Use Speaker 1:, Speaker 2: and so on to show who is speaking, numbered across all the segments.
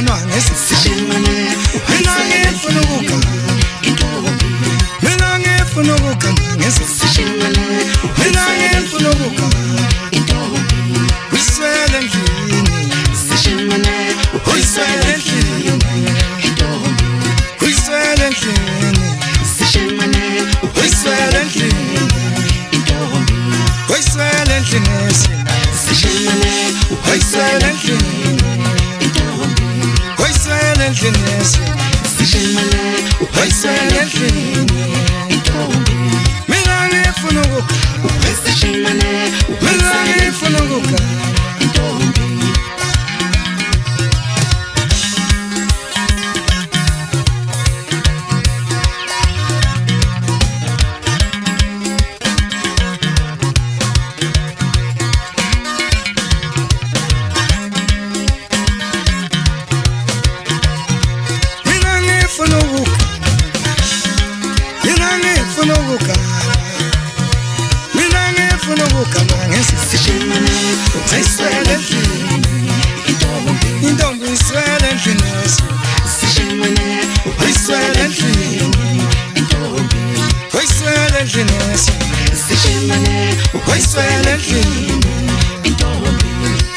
Speaker 1: kuganwa ngesishimane mina ngifuna ukugana mina ngifuna ukugana ngesishimane mina ngifuna ukugana wiswele ndlini sishimane wiswele ndlini wiswele ndlini sishimane wiswele ndlini wiswele ndlini sishimane wiswele ndlini wiswele ndlini sishimane wiswele ndlini mina ngifuna ukugana sishimane mina ngifuna ukugana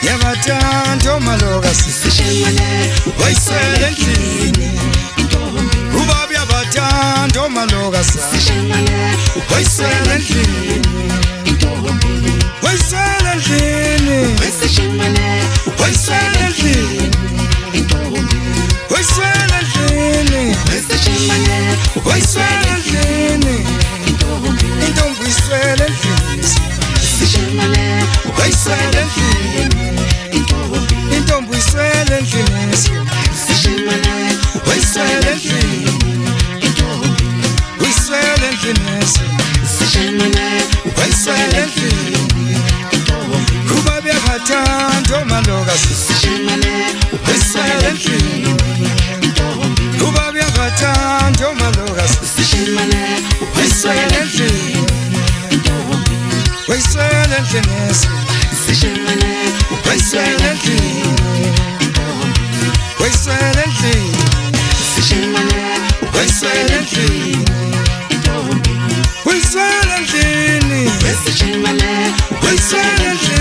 Speaker 1: Yabatando maloga sishimane waiswele ndlini ubabi yabatando maloga sishimane waiswele ndlini waiswele ndlini sishimane waiswele ndlini waiswele ndlini sishimane waiswele ndlini intombi iswele ndlini sishimane waiswele ndlini intombi iswele ndlini sishimane waiswele ndlini wiswele ndlini sishimane waiswele ndlini ubabi yabatando maloga sishimane waiswele ndlini ubabi yabatando maloga sishimane waiswele ndlini waiswele ndlini sishimane waiswele ndlini waiswele ndlini sishimane waiswele ndlini waiswele ndlini sishimane waiswele ndlini